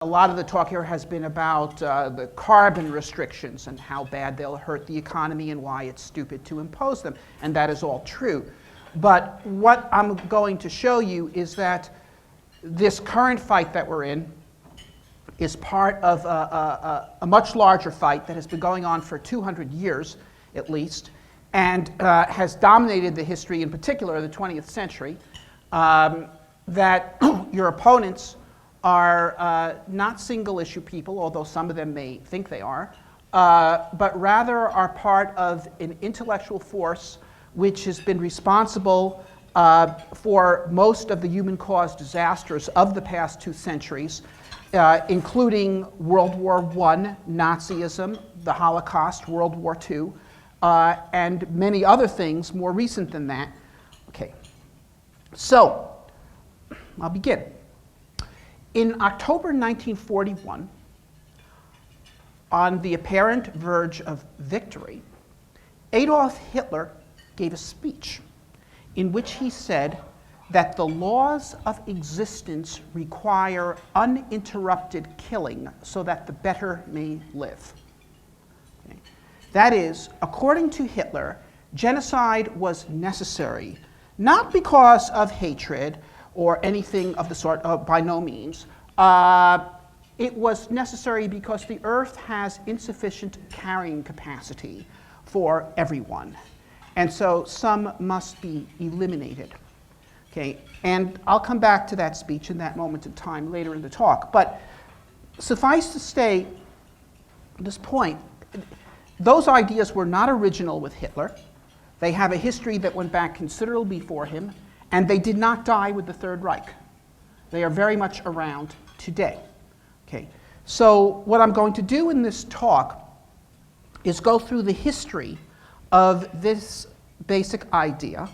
A lot of the talk here has been about the carbon restrictions and how bad they'll hurt the economy and why it's stupid to impose them, and that is all true. But what I'm going to show you is that this current fight that we're in is part of a much larger fight that has been going on for 200 years at least, and has dominated the history, in particular of the 20th century, that your opponents are not single-issue people, although some of them may think they are, but rather are part of an intellectual force which has been responsible for most of the human-caused disasters of the past 2 centuries, including World War I, Nazism, the Holocaust, World War II, and many other things more recent than that. Okay, so I'll begin. In October 1941, on the apparent verge of victory, Adolf Hitler gave a speech in which he said that the laws of existence require uninterrupted killing so that the better may live. Okay. That is, according to Hitler, genocide was necessary, not because of hatred or anything of the sort, by no means. It was necessary because the earth has insufficient carrying capacity for everyone. And so some must be eliminated. Okay, and I'll come back to that speech in that moment in time later in the talk. But suffice to say, at this point, those ideas were not original with Hitler. They have a history that went back considerably before him, and they did not die with the Third Reich. They are very much around today. Okay, so what I'm going to do in this talk is go through the history of this basic idea,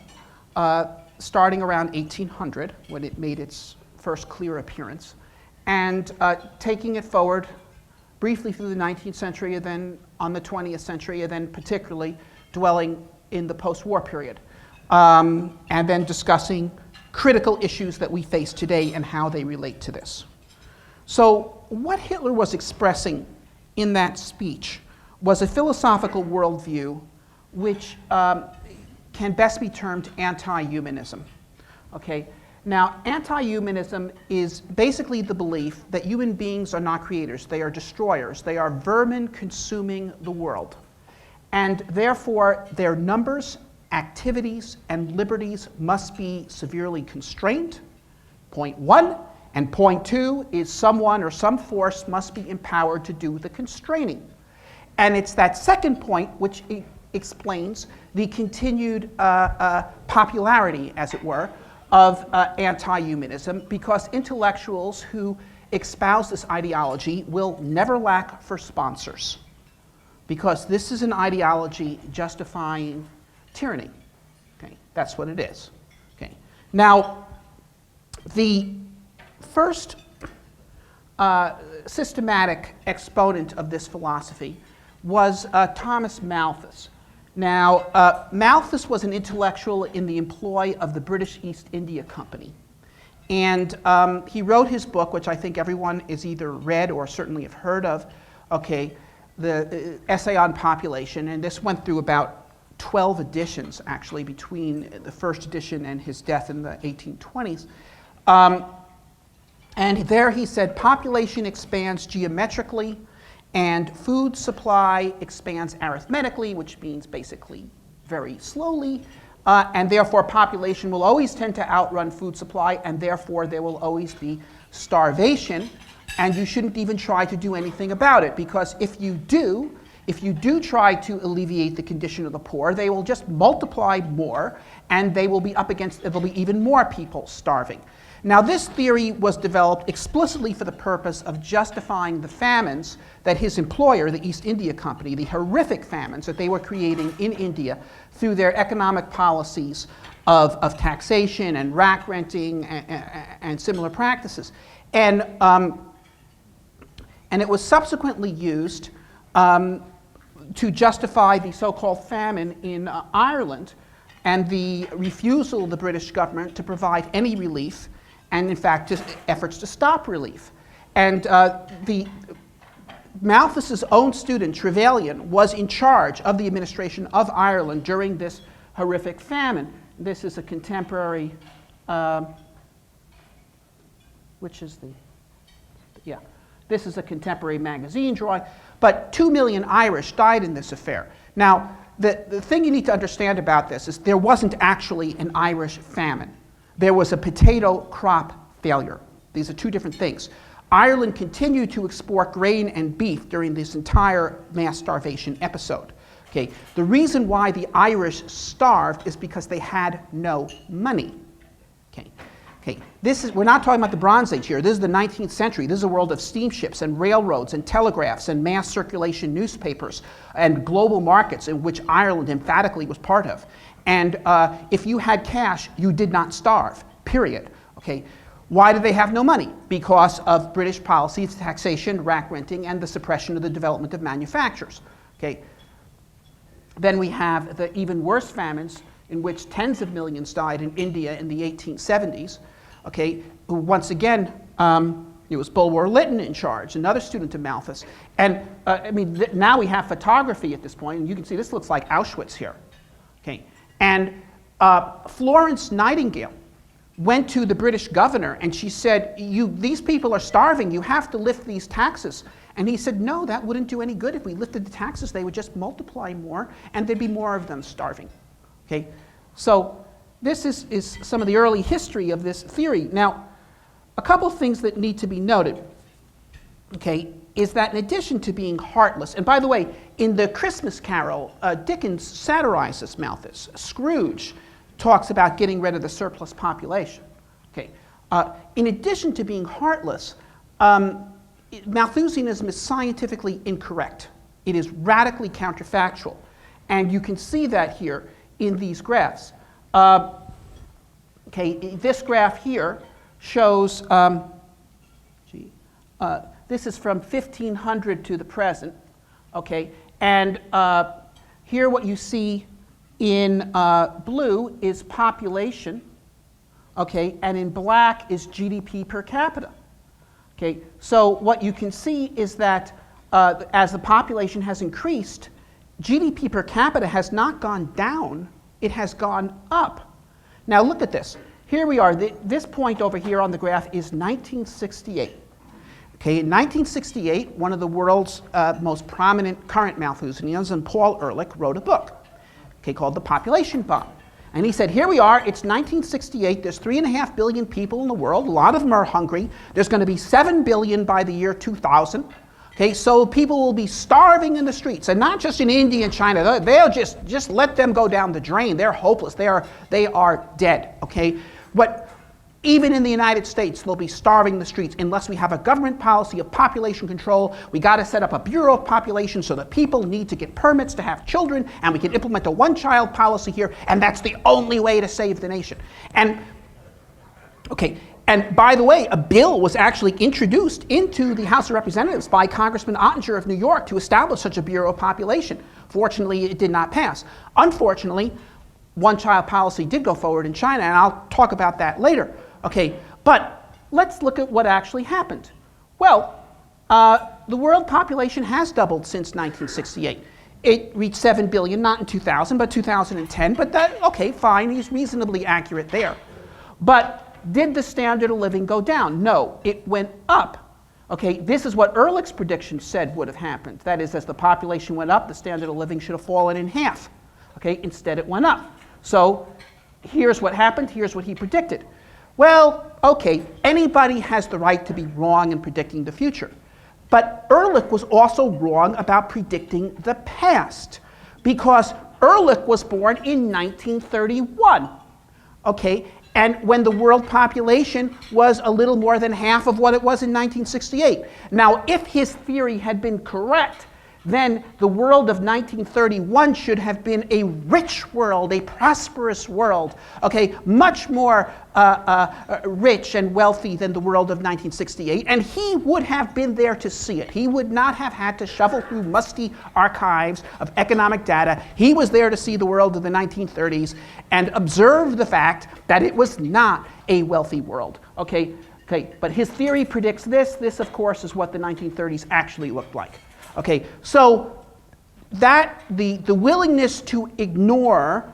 starting around 1800, when it made its first clear appearance, and taking it forward briefly through the 19th century, and then on the 20th century, and then particularly dwelling in the post-war period, and then discussing critical issues that we face today and how they relate to this. So what Hitler was expressing in that speech was a philosophical worldview which can best be termed anti-humanism. Okay? Now, anti-humanism is basically the belief that human beings are not creators, they are destroyers. They are vermin consuming the world. And therefore, their numbers, activities, and liberties must be severely constrained, point 1. And point 2 is someone or some force must be empowered to do the constraining. And it's that second point which explains the continued popularity, as it were, of anti-humanism, because intellectuals who espouse this ideology will never lack for sponsors, because this is an ideology justifying tyranny. Okay, that's what it is. Okay. Now, the first systematic exponent of this philosophy was Thomas Malthus. Now, Malthus was an intellectual in the employ of the British East India Company. And he wrote his book, which I think everyone has either read or certainly have heard of, okay, the Essay on Population. And this went through about 12 editions, actually, between the first edition and his death in the 1820s. And there he said, population expands geometrically, and food supply expands arithmetically, which means basically very slowly, and therefore population will always tend to outrun food supply, and therefore there will always be starvation, and you shouldn't even try to do anything about it, because if you do try to alleviate the condition of the poor, they will just multiply more, and there will be even more people starving. Now, this theory was developed explicitly for the purpose of justifying the famines that his employer, the East India Company, the horrific famines that they were creating in India through their economic policies of taxation and rack renting and similar practices. And it was subsequently used to justify the so-called famine in Ireland and the refusal of the British government to provide any relief, and in fact, just efforts to stop relief. And the Malthus's own student, Trevelyan, was in charge of the administration of Ireland during this horrific famine. This is a contemporary, this is a contemporary magazine drawing, but 2 million Irish died in this affair. Now, the thing you need to understand about this is there wasn't actually an Irish famine. There was a potato crop failure. These are two different things. Ireland continued to export grain and beef during this entire mass starvation episode. Okay. The reason why the Irish starved is because they had no money. Okay. Okay. We're not talking about the Bronze Age here. This is the 19th century. This is a world of steamships and railroads and telegraphs and mass circulation newspapers and global markets in which Ireland emphatically was part of. And if you had cash, you did not starve, period. Okay. Why did they have no money? Because of British policies, taxation, rack renting, and the suppression of the development of manufactures. Okay. Then we have the even worse famines in which tens of millions died in India in the 1870s. Okay. Once again, it was Bulwer Lytton in charge, another student of Malthus. And now we have photography at this point, and you can see this looks like Auschwitz here. Okay. And Florence Nightingale went to the British governor and she said, these people are starving, you have to lift these taxes. And he said, no, that wouldn't do any good. If we lifted the taxes, they would just multiply more and there'd be more of them starving. Okay? So this is some of the early history of this theory. Now, a couple of things that need to be noted, okay, is that in addition to being heartless, and by the way, in the Christmas Carol, Dickens satirizes Malthus. Scrooge talks about getting rid of the surplus population. Okay. In addition to being heartless, Malthusianism is scientifically incorrect. It is radically counterfactual. And you can see that here in these graphs. This graph here shows, this is from 1500 to the present. Okay. And here what you see in blue is population, okay, and in black is GDP per capita. Okay, so what you can see is that as the population has increased, GDP per capita has not gone down, it has gone up. Now look at this. Here we are. This point over here on the graph is 1968. Okay, in 1968, one of the world's most prominent current Malthusians, Paul Ehrlich, wrote a book. Okay, called The Population Bomb. And he said, here we are, it's 1968, there's 3.5 billion people in the world, a lot of them are hungry, there's going to be 7 billion by the year 2000. Okay, so people will be starving in the streets, and not just in India and China, they'll just let them go down the drain, they're hopeless, they are dead, okay? But even in the United States, they'll be starving the streets unless we have a government policy of population control. We got to set up a Bureau of Population so that people need to get permits to have children, and we can implement a one-child policy here, and that's the only way to save the nation. And, okay, and by the way, a bill was actually introduced into the House of Representatives by Congressman Ottinger of New York to establish such a Bureau of Population. Fortunately, it did not pass. Unfortunately, one-child policy did go forward in China, and I'll talk about that later. Okay, but let's look at what actually happened. Well, the world population has doubled since 1968. It reached 7 billion, not in 2000, but 2010, but that, okay, fine, he's reasonably accurate there. But did the standard of living go down? No, it went up. Okay, this is what Ehrlich's prediction said would have happened. That is, as the population went up, the standard of living should have fallen in half. Okay, instead it went up. So here's what happened, here's what he predicted. Well, okay, anybody has the right to be wrong in predicting the future. But Ehrlich was also wrong about predicting the past, because Ehrlich was born in 1931, okay? And when the world population was a little more than half of what it was in 1968. Now, if his theory had been correct, then the world of 1931 should have been a rich world, a prosperous world, okay, much more rich and wealthy than the world of 1968, and he would have been there to see it. He would not have had to shovel through musty archives of economic data. He was there to see the world of the 1930s and observe the fact that it was not a wealthy world, okay? Okay, but his theory predicts this. This, of course, is what the 1930s actually looked like. Okay, so that the willingness to ignore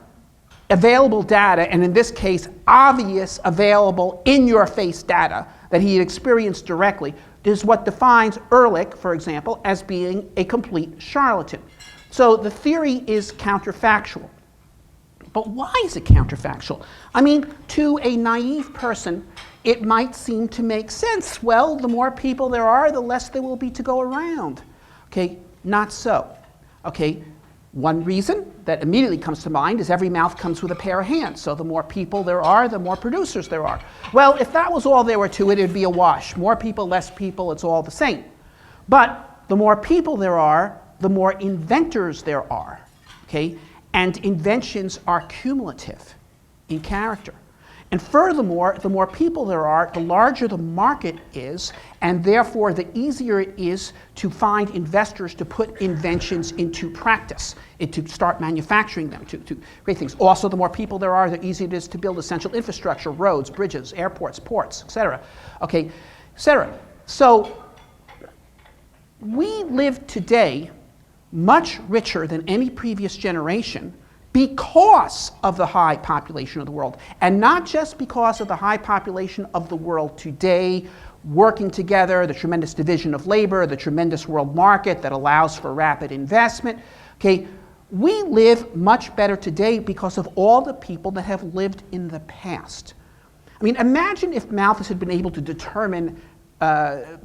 available data, and in this case, obvious, available, in-your-face data that he had experienced directly, is what defines Ehrlich, for example, as being a complete charlatan. So the theory is counterfactual. But why is it counterfactual? I mean, to a naive person, it might seem to make sense. Well, the more people there are, the less there will be to go around. Okay, not so. Okay, one reason that immediately comes to mind is every mouth comes with a pair of hands. So the more people there are, the more producers there are. Well, if that was all there were to it, it'd be a wash. More people, less people, it's all the same. But the more people there are, the more inventors there are. Okay? And inventions are cumulative in character. And furthermore, the more people there are, the larger the market is, and therefore the easier it is to find investors to put inventions into practice, to start manufacturing them, to create things. Also, the more people there are, the easier it is to build essential infrastructure, roads, bridges, airports, ports, etc. Okay, etc. So we live today much richer than any previous generation because of the high population of the world. And not just because of the high population of the world today, working together, the tremendous division of labor, the tremendous world market that allows for rapid investment. Okay, we live much better today because of all the people that have lived in the past. I mean, imagine if Malthus had been able to determine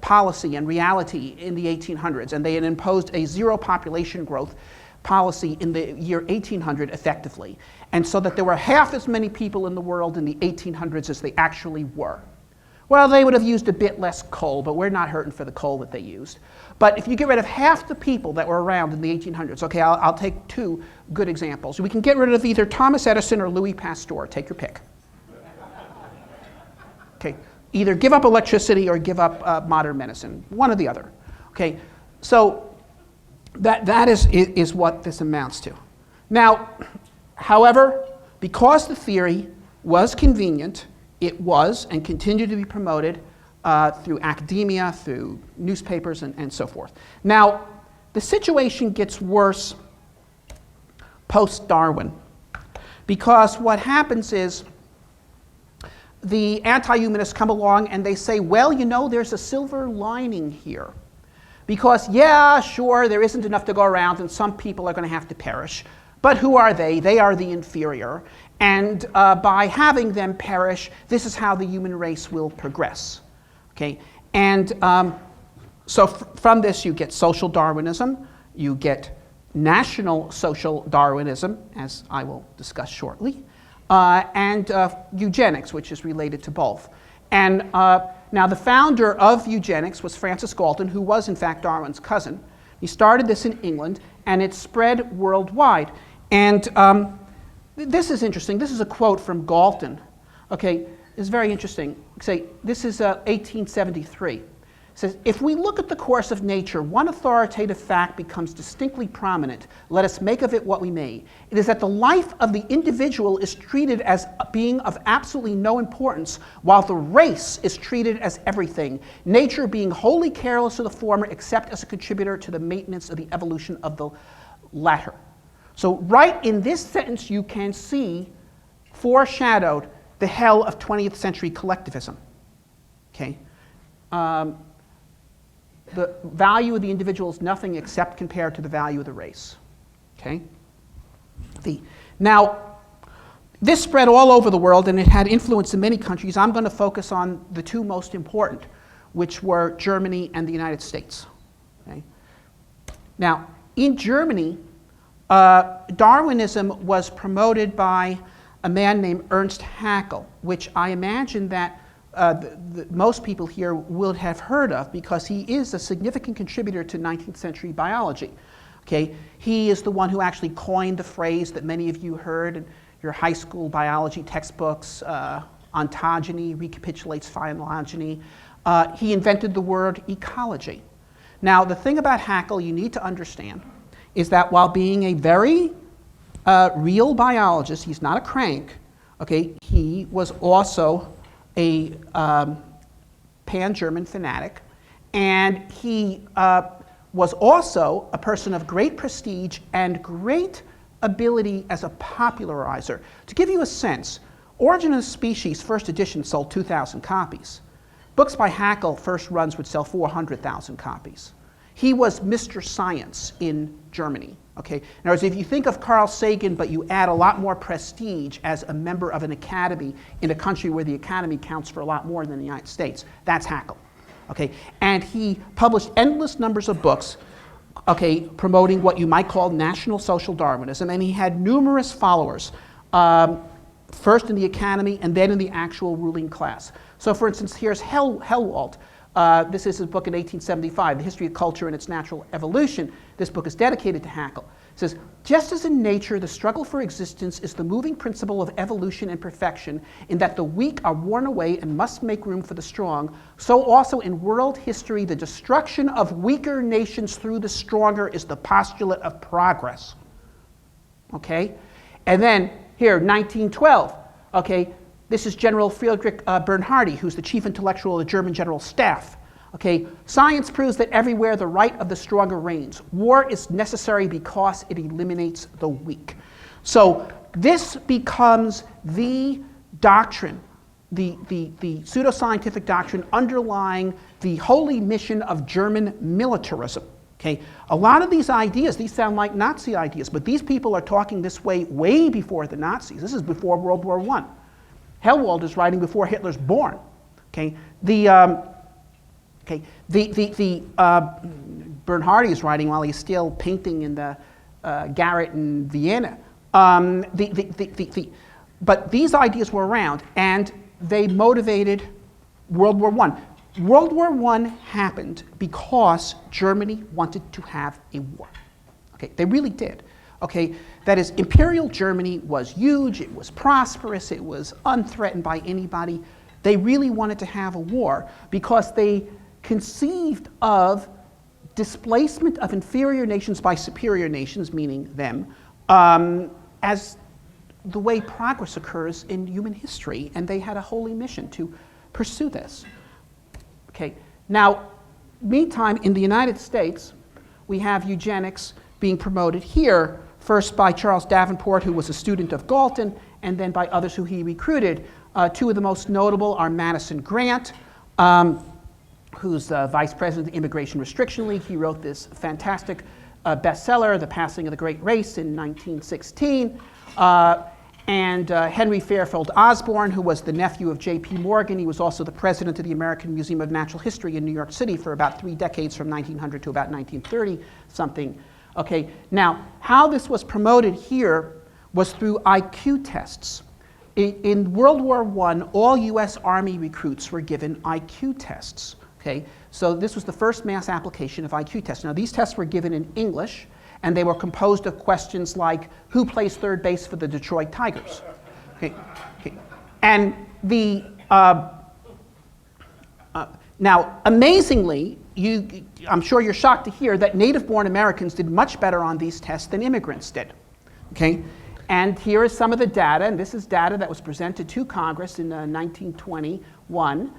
policy and reality in the 1800s, and they had imposed a zero population growth policy in the year 1800 effectively, and so that there were half as many people in the world in the 1800s as they actually were. Well, they would have used a bit less coal, but we're not hurting for the coal that they used. But if you get rid of half the people that were around in the 1800s, okay, I'll take two good examples. We can get rid of either Thomas Edison or Louis Pasteur. Take your pick. Okay, either give up electricity or give up modern medicine, one or the other. Okay, so that is what this amounts to. Now, however, because the theory was convenient, it was and continued to be promoted through academia, through newspapers, and so forth. Now, the situation gets worse post-Darwin, because what happens is the anti-humanists come along and they say, well, you know, there's a silver lining here. Because, yeah, sure, there isn't enough to go around and some people are going to have to perish. But who are they? They are the inferior. And by having them perish, this is how the human race will progress. Okay? And so from this you get social Darwinism, you get national social Darwinism, as I will discuss shortly, and eugenics, which is related to both. And now the founder of eugenics was Francis Galton, who was in fact Darwin's cousin. He started this in England, and it spread worldwide. And this is interesting. This is a quote from Galton. Okay, it's very interesting. Say, this is 1873. It says, if we look at the course of nature, one authoritative fact becomes distinctly prominent. Let us make of it what we may. It is that the life of the individual is treated as being of absolutely no importance, while the race is treated as everything, nature being wholly careless of the former except as a contributor to the maintenance of the evolution of the latter. So right in this sentence you can see foreshadowed the hell of 20th century collectivism. Okay? The value of the individual is nothing except compared to the value of the race. Okay? Now, this spread all over the world and it had influence in many countries. I'm going to focus on the two most important, which were Germany and the United States. Okay? Now, in Germany, Darwinism was promoted by a man named Ernst Haeckel, which I imagine that most people here will have heard of because he is a significant contributor to 19th century biology. Okay? He is the one who actually coined the phrase that many of you heard in your high school biology textbooks, ontogeny recapitulates phylogeny. He invented the word ecology. Now, the thing about Haeckel you need to understand is that while being a very real biologist, he's not a crank, okay, he was also a pan-German fanatic, and he was also a person of great prestige and great ability as a popularizer. To give you a sense, Origin of Species, first edition, sold 2,000 copies. Books by Haeckel, first runs, would sell 400,000 copies. He was Mr. Science in Germany. Okay? In other words, if you think of Carl Sagan, but you add a lot more prestige as a member of an academy in a country where the academy counts for a lot more than the United States, that's Haeckel. Okay? And he published endless numbers of books, okay, promoting what you might call National Social Darwinism, and he had numerous followers, first in the academy and then in the actual ruling class. So for instance, here's Hellwald. This is his book in 1875, The History of Culture and Its Natural Evolution. This book is dedicated to Haeckel. It says, just as in nature, the struggle for existence is the moving principle of evolution and perfection, in that the weak are worn away and must make room for the strong, so also in world history, the destruction of weaker nations through the stronger is the postulate of progress. Okay? And then, here, 1912, okay, this is General Friedrich Bernhardi, who's the chief intellectual of the German General Staff. Okay, science proves that everywhere the right of the stronger reigns. War is necessary because it eliminates the weak. So this becomes the doctrine, the pseudoscientific doctrine underlying the holy mission of German militarism. Okay, a lot of these ideas, these sound like Nazi ideas, but these people are talking this way before the Nazis. This is before World War I. Hellwald is writing before Hitler's born. Okay, Bernhardi is writing while he's still painting in the garret in Vienna. But these ideas were around, and they motivated World War I. World War I happened because Germany wanted to have a war. Okay, they really did. Okay, that is, Imperial Germany was huge, it was prosperous, it was unthreatened by anybody. They really wanted to have a war because they conceived of displacement of inferior nations by superior nations, meaning them, as the way progress occurs in human history, and they had a holy mission to pursue this. Okay, now, meantime, in the United States, we have eugenics being promoted here, first by Charles Davenport, who was a student of Galton, and then by others who he recruited. Two of the most notable are Madison Grant, who's vice president of the Immigration Restriction League. He wrote this fantastic bestseller, The Passing of the Great Race, in 1916. And Henry Fairfield Osborn, who was the nephew of J.P. Morgan. He was also the president of the American Museum of Natural History in New York City for about 3 decades, from 1900 to about 1930 something. Okay, now, how this was promoted here was through IQ tests. In World War I, all US Army recruits were given IQ tests. Okay, so this was the first mass application of IQ tests. Now, these tests were given in English, and they were composed of questions like, who plays third base for the Detroit Tigers? Okay, okay. And the, now, amazingly, I'm sure you're shocked to hear that native-born Americans did much better on these tests than immigrants did. Okay? And here is some of the data, and this is data that was presented to Congress in 1921.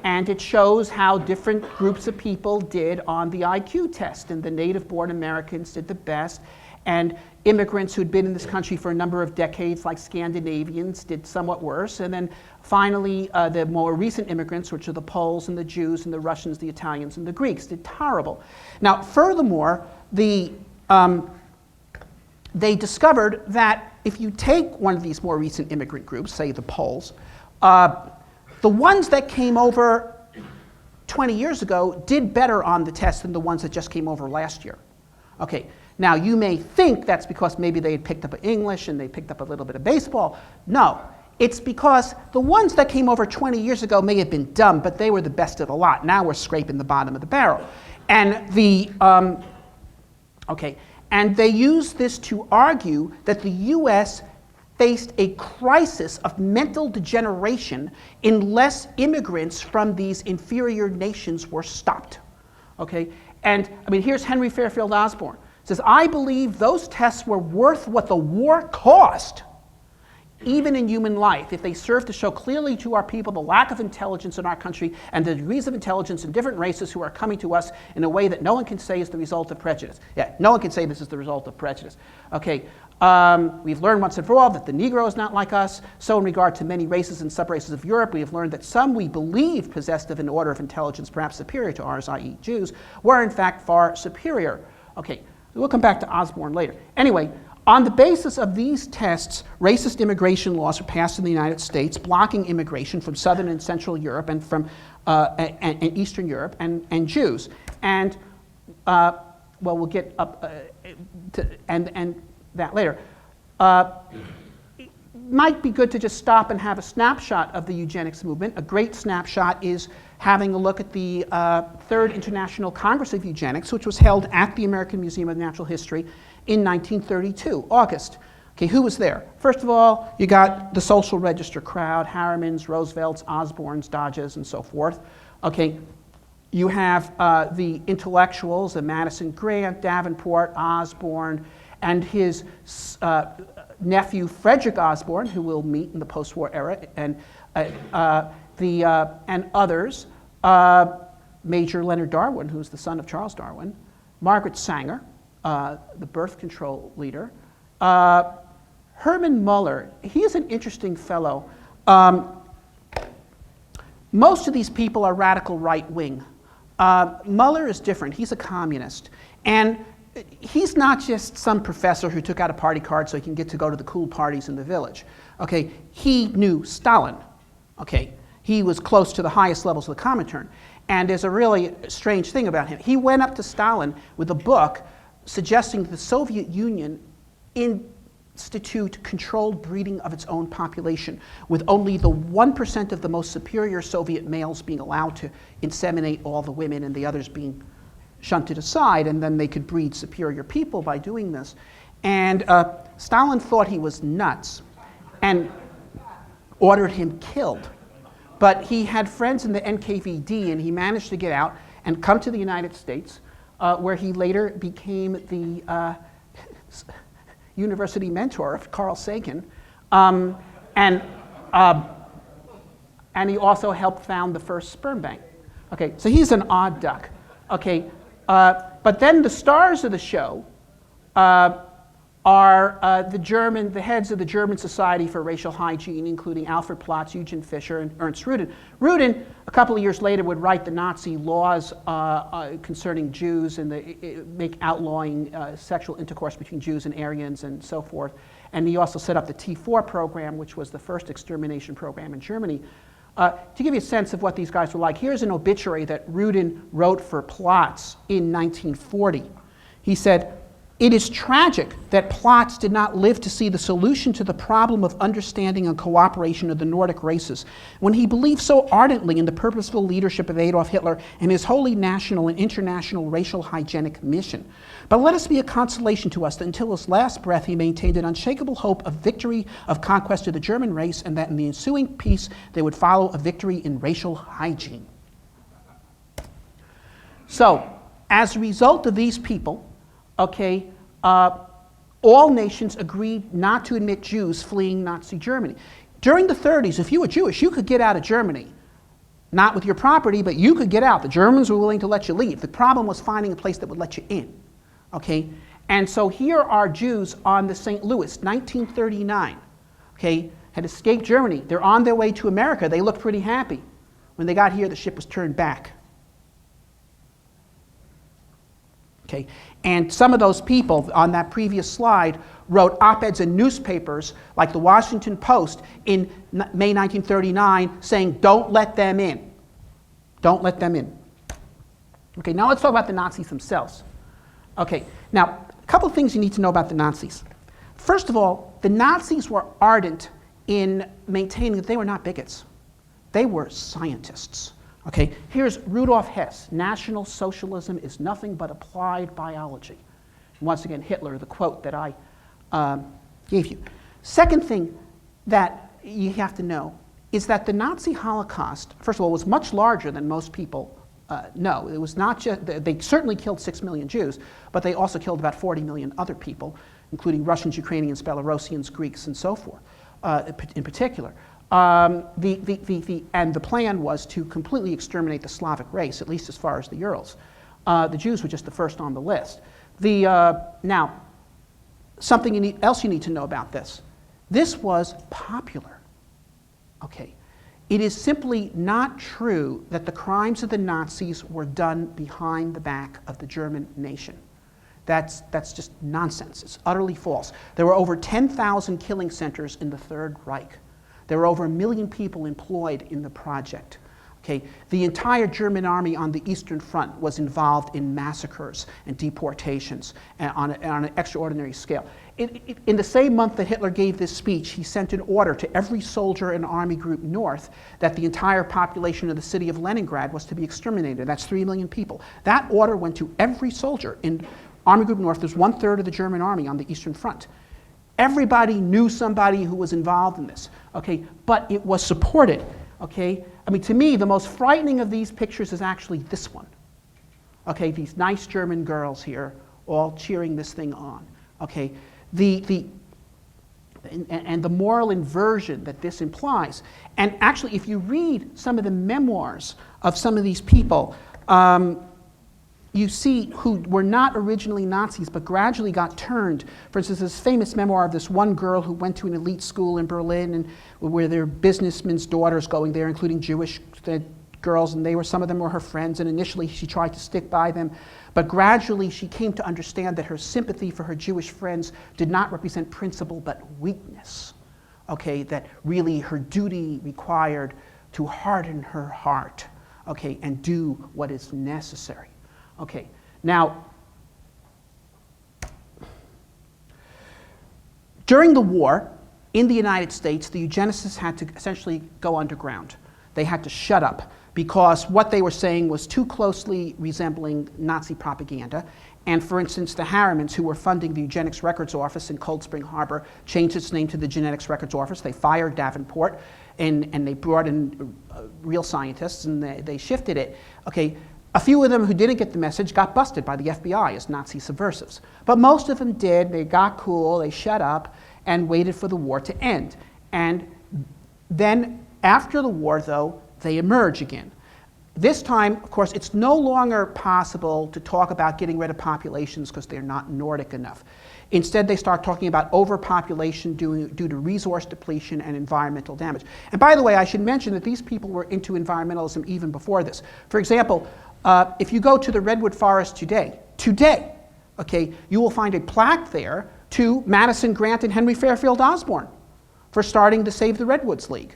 And it shows how different groups of people did on the IQ test. And the native-born Americans did the best. And immigrants who'd been in this country for a number of decades, like Scandinavians, did somewhat worse. And then finally, the more recent immigrants, which are the Poles and the Jews and the Russians, the Italians and the Greeks, did terrible. Now, furthermore, they discovered that if you take one of these more recent immigrant groups, say the Poles, the ones that came over 20 years ago did better on the test than the ones that just came over last year. Okay, now you may think that's because maybe they had picked up English and they picked up a little bit of baseball. No, it's because the ones that came over 20 years ago may have been dumb, but they were the best of the lot. Now we're scraping the bottom of the barrel. And and they used this to argue that the US faced a crisis of mental degeneration unless immigrants from these inferior nations were stopped. Okay? And I mean, here's Henry Fairfield Osborn. It says, I believe those tests were worth what the war cost even in human life, if they serve to show clearly to our people the lack of intelligence in our country and the degrees of intelligence in different races who are coming to us in a way that no one can say is the result of prejudice. Yeah, no one can say this is the result of prejudice. Okay, we've learned once and for all that the Negro is not like us. So in regard to many races and subraces of Europe, we have learned that some we believe possessed of an order of intelligence perhaps superior to ours, i.e. Jews, were in fact far superior. Okay, we'll come back to Osborne later. Anyway, on the basis of these tests, racist immigration laws were passed in the United States, blocking immigration from Southern and Central Europe and from and Eastern Europe and Jews. And well, we'll get up to and that later. It might be good to just stop and have a snapshot of the eugenics movement. A great snapshot is having a look at the Third International Congress of Eugenics, which was held at the American Museum of Natural History in 1932, August. Okay, who was there? First of all, you got the social register crowd, Harrimans, Roosevelts, Osbornes, Dodges, and so forth. Okay, you have the intellectuals, Madison Grant, Davenport, Osborne, and his nephew Frederick Osborne, who we'll meet in the post-war era, and others. Major Leonard Darwin, who's the son of Charles Darwin, Margaret Sanger, the birth control leader. Herman Muller, he is an interesting fellow. Most of these people are radical right-wing. Muller is different. He's a communist. And he's not just some professor who took out a party card so he can get to go to the cool parties in the village. Okay, he knew Stalin. Okay, he was close to the highest levels of the Comintern. And there's a really strange thing about him. He went up to Stalin with a book suggesting the Soviet Union institute controlled breeding of its own population, with only the 1% of the most superior Soviet males being allowed to inseminate all the women and the others being shunted aside, and then they could breed superior people by doing this. And Stalin thought he was nuts and ordered him killed. But he had friends in the NKVD, and he managed to get out and come to the United States, where he later became the university mentor of Carl Sagan. And he also helped found the first sperm bank. Okay, so he's an odd duck. Okay, but then the stars of the show are the heads of the German Society for Racial Hygiene, including Alfred Plotz, Eugen Fischer, and Ernst Rudin. Rudin, a couple of years later, would write the Nazi laws concerning Jews and make outlawing sexual intercourse between Jews and Aryans and so forth. And he also set up the T4 program, which was the first extermination program in Germany. To give you a sense of what these guys were like, here's an obituary that Rudin wrote for Plotz in 1940. He said, "It is tragic that Plotz did not live to see the solution to the problem of understanding and cooperation of the Nordic races, when he believed so ardently in the purposeful leadership of Adolf Hitler and his wholly national and international racial hygienic mission. But let us be a consolation to us that until his last breath he maintained an unshakable hope of victory of conquest of the German race, and that in the ensuing peace there would follow a victory in racial hygiene." So, as a result of these people, okay, all nations agreed not to admit Jews fleeing Nazi Germany. During the 30s, if you were Jewish, you could get out of Germany. Not with your property, but you could get out. The Germans were willing to let you leave. The problem was finding a place that would let you in. Okay? And so here are Jews on the St. Louis, 1939. Okay? Had escaped Germany. They're on their way to America. They looked pretty happy. When they got here, the ship was turned back. Okay? And some of those people on that previous slide wrote op-eds in newspapers like the Washington Post in May 1939 saying, "Don't let them in. Don't let them in." Okay, now let's talk about the Nazis themselves. Okay, now a couple of things you need to know about the Nazis. First of all, the Nazis were ardent in maintaining that they were not bigots. They were scientists. Okay, here's Rudolf Hess. "National Socialism is nothing but applied biology." And once again, Hitler, the quote that I gave you. Second thing that you have to know is that the Nazi Holocaust, first of all, was much larger than most people know. It was not just, they certainly killed 6 million Jews, but they also killed about 40 million other people, including Russians, Ukrainians, Belarusians, Greeks, and so forth. in particular. And the plan was to completely exterminate the Slavic race, at least as far as the Urals. The Jews were just the first on the list. Now, something else you need to know about this. This was popular. Okay. It is simply not true that the crimes of the Nazis were done behind the back of the German nation. That's just nonsense. It's utterly false. There were over 10,000 killing centers in the Third Reich. There were over 1 million people employed in the project. Okay, the entire German army on the Eastern Front was involved in massacres and deportations on an extraordinary scale. In the same month that Hitler gave this speech, he sent an order to every soldier and army group north that the entire population of the city of Leningrad was to be exterminated. That's 3 million people. That order went to every soldier in Army Group North. There's 1/3 of the German army on the Eastern Front. Everybody knew somebody who was involved in this, okay? But it was supported, okay? I mean, to me, the most frightening of these pictures is actually this one. Okay, these nice German girls here all cheering this thing on, okay? And the moral inversion that this implies. And actually, if you read some of the memoirs of some of these people, you see who were not originally Nazis but gradually got turned. For instance, this famous memoir of this one girl who went to an elite school in Berlin and where there were businessmen's daughters going there, including Jewish girls, and some of them were her friends, and initially she tried to stick by them. But gradually she came to understand that her sympathy for her Jewish friends did not represent principle but weakness. Okay, that really her duty required to harden her heart, okay, and do what is necessary. Okay, now, during the war in the United States, the eugenicists had to essentially go underground. They had to shut up because what they were saying was too closely resembling Nazi propaganda. And for instance, the Harrimans, who were funding the Eugenics Records Office in Cold Spring Harbor, changed its name to the Genetics Records Office. They fired Davenport, and they brought in real scientists, and they shifted it. Okay. A few of them who didn't get the message got busted by the FBI as Nazi subversives. But most of them did. They got cool, they shut up, and waited for the war to end. And then after the war, though, they emerge again. This time, of course, it's no longer possible to talk about getting rid of populations because they're not Nordic enough. Instead, they start talking about overpopulation due to resource depletion and environmental damage. And by the way, I should mention that these people were into environmentalism even before this. For example, if you go to the Redwood Forest today, okay, you will find a plaque there to Madison Grant and Henry Fairfield Osborn for starting the Save the Redwoods League.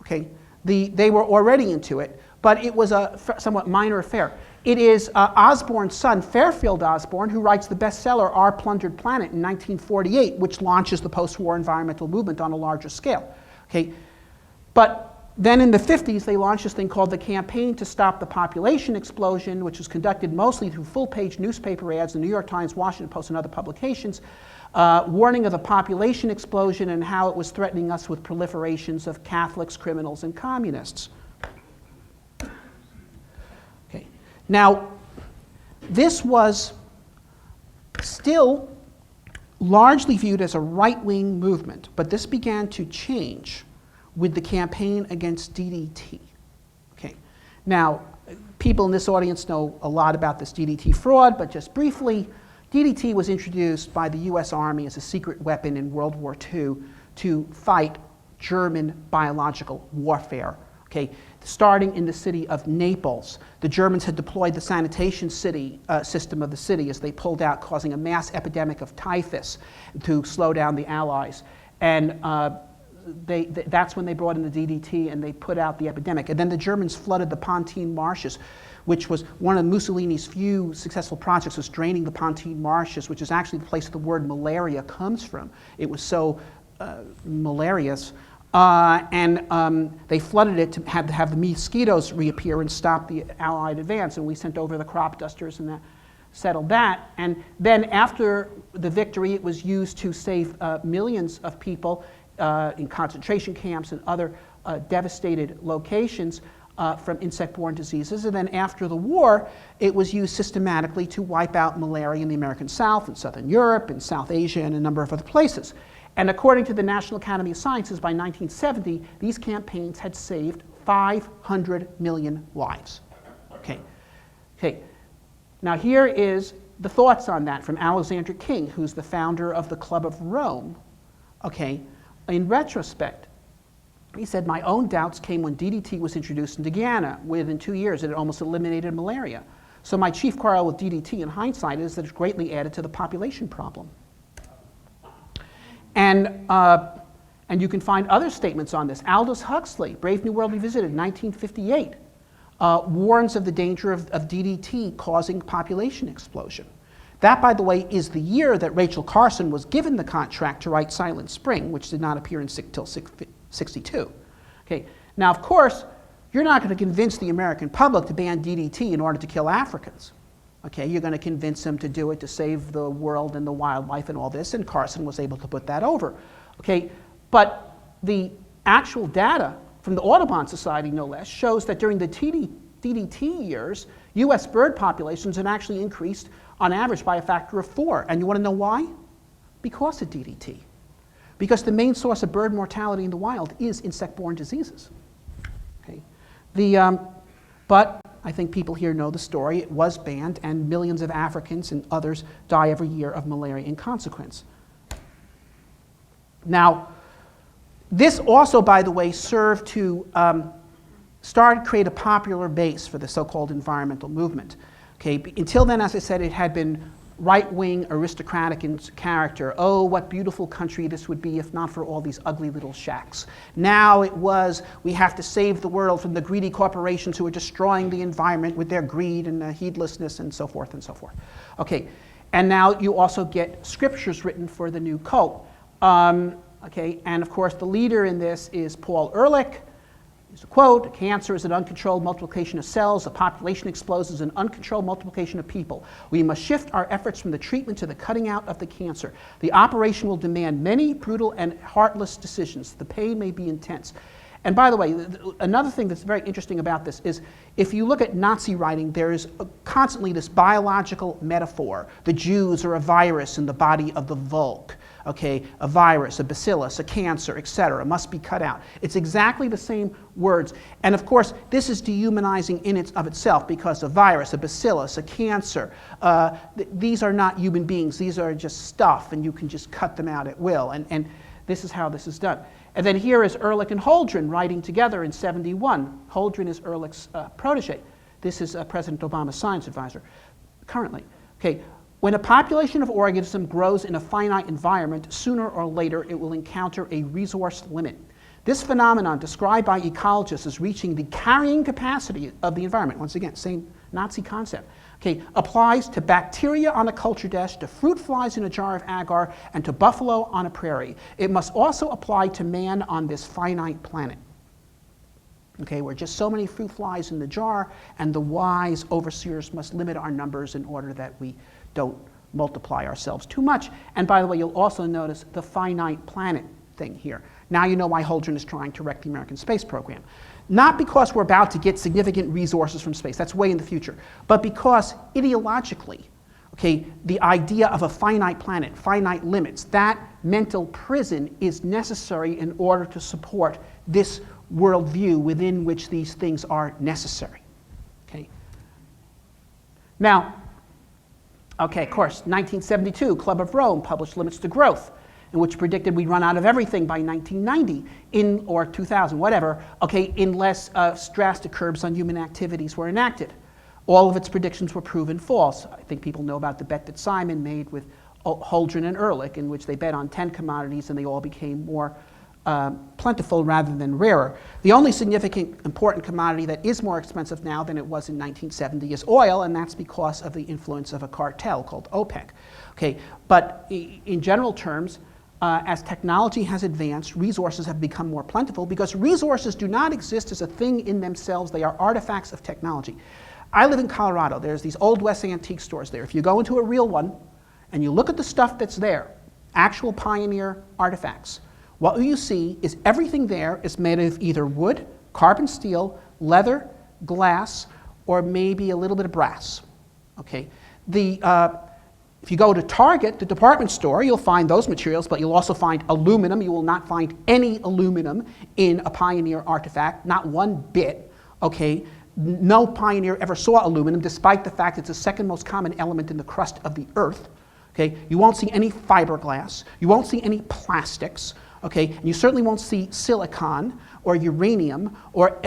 Okay, they were already into it, but it was a somewhat minor affair. It is Osborn's son, Fairfield Osborn, who writes the bestseller Our Plundered Planet in 1948, which launches the post-war environmental movement on a larger scale. Okay, but then in the 50s, they launched this thing called the Campaign to Stop the Population Explosion, which was conducted mostly through full-page newspaper ads in the New York Times, Washington Post, and other publications, warning of the population explosion and how it was threatening us with proliferations of Catholics, criminals, and communists. Okay. Now, this was still largely viewed as a right-wing movement, but this began to change with the campaign against DDT. Okay. Now, people in this audience know a lot about this DDT fraud, but just briefly, DDT was introduced by the US Army as a secret weapon in World War II to fight German biological warfare. Okay. Starting in the city of Naples, the Germans had deployed the sanitation system of the city as they pulled out, causing a mass epidemic of typhus to slow down the Allies. And that's when they brought in the DDT and they put out the epidemic. And then the Germans flooded the Pontine Marshes, which was one of Mussolini's few successful projects, was draining the Pontine Marshes, which is actually the place the word malaria comes from. It was so malarious. They flooded it to have the mosquitoes reappear and stop the Allied advance. And we sent over the crop dusters and that settled that. And then after the victory, it was used to save millions of people in concentration camps and other devastated locations from insect-borne diseases. And then after the war, it was used systematically to wipe out malaria in the American South and Southern Europe and South Asia and a number of other places. And according to the National Academy of Sciences, by 1970, these campaigns had saved 500 million lives. Okay. Now here is the thoughts on that from Alexander King, who's the founder of the Club of Rome. Okay. In retrospect, he said, my own doubts came when DDT was introduced into Guyana. Within 2 years, it had almost eliminated malaria. So my chief quarrel with DDT in hindsight is that it's greatly added to the population problem. And you can find other statements on this. Aldous Huxley, Brave New World Revisited, 1958, warns of the danger of DDT causing population explosion. That, by the way, is the year that Rachel Carson was given the contract to write Silent Spring, which did not appear until 62. Okay. Now, of course, you're not going to convince the American public to ban DDT in order to kill Africans. Okay, you're going to convince them to do it to save the world and the wildlife and all this, and Carson was able to put that over. Okay, but the actual data from the Audubon Society, no less, shows that during the DDT years, US bird populations had actually increased on average by a factor of 4. And you want to know why? Because of DDT. Because the main source of bird mortality in the wild is insect-borne diseases. Okay. But I think people here know the story. It was banned, and millions of Africans and others die every year of malaria in consequence. Now, this also, by the way, served to create a popular base for the so-called environmental movement. Okay. Until then, as I said, it had been right-wing, aristocratic in character. Oh, what beautiful country this would be if not for all these ugly little shacks. Now it was, we have to save the world from the greedy corporations who are destroying the environment with their greed and heedlessness and so forth and so forth. Okay, and now you also get scriptures written for the new cult. Okay, and of course the leader in this is Paul Ehrlich. Here's a quote: cancer is an uncontrolled multiplication of cells. A population explodes as an uncontrolled multiplication of people. We must shift our efforts from the treatment to the cutting out of the cancer. The operation will demand many brutal and heartless decisions. The pain may be intense. And by the way, another thing that's very interesting about this is if you look at Nazi writing, there is constantly this biological metaphor. The Jews are a virus in the body of the Volk. Okay, a virus, a bacillus, a cancer, etc., must be cut out. It's exactly the same words. And of course, this is dehumanizing in of itself, because a virus, a bacillus, a cancer, these are not human beings. These are just stuff, and you can just cut them out at will. And this is how this is done. And then here is Ehrlich and Holdren writing together in '71. Holdren is Ehrlich's protege. This is President Obama's science advisor currently. Okay. When a population of organisms grows in a finite environment, sooner or later it will encounter a resource limit. This phenomenon, described by ecologists as reaching the carrying capacity of the environment, once again, same Nazi concept, okay, applies to bacteria on a culture dish, to fruit flies in a jar of agar, and to buffalo on a prairie. It must also apply to man on this finite planet. Okay, we're just so many fruit flies in the jar, and the wise overseers must limit our numbers in order that we don't multiply ourselves too much. And by the way, you'll also notice the finite planet thing here. Now you know why Holdren is trying to wreck the American space program. Not because we're about to get significant resources from space, that's way in the future, but because ideologically, okay, the idea of a finite planet, finite limits, that mental prison is necessary in order to support this worldview within which these things are necessary. Okay. Now, okay, of course, 1972, Club of Rome published Limits to Growth, in which predicted we'd run out of everything by 1990, or 2000, whatever, okay, unless drastic curbs on human activities were enacted. All of its predictions were proven false. I think people know about the bet that Simon made with Holdren and Ehrlich, in which they bet on 10 commodities and they all became more plentiful rather than rarer. The only significant important commodity that is more expensive now than it was in 1970 is oil, and that's because of the influence of a cartel called OPEC. Okay, but in general terms, as technology has advanced, resources have become more plentiful because resources do not exist as a thing in themselves. They are artifacts of technology. I live in Colorado. There's these Old West antique stores there. If you go into a real one and you look at the stuff that's there, actual pioneer artifacts, what you see is everything there is made of either wood, carbon steel, leather, glass, or maybe a little bit of brass. Okay, If you go to Target, the department store, you'll find those materials, but you'll also find aluminum. You will not find any aluminum in a Pioneer artifact, not one bit, okay? No Pioneer ever saw aluminum, despite the fact it's the second most common element in the crust of the Earth, okay? You won't see any fiberglass. You won't see any plastics, okay? And you certainly won't see silicon or uranium or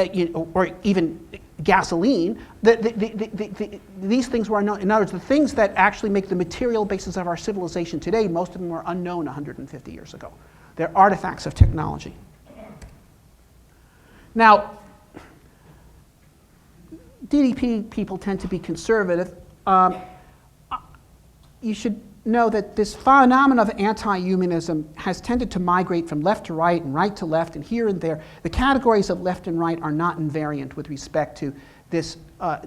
even gasoline. These things were unknown. In other words, the things that actually make the material basis of our civilization today, most of them were unknown 150 years ago. They're artifacts of technology. Now, DDP people tend to be conservative. You should know that this phenomenon of anti-humanism has tended to migrate from left to right and right to left and here and there. The categories of left and right are not invariant with respect to this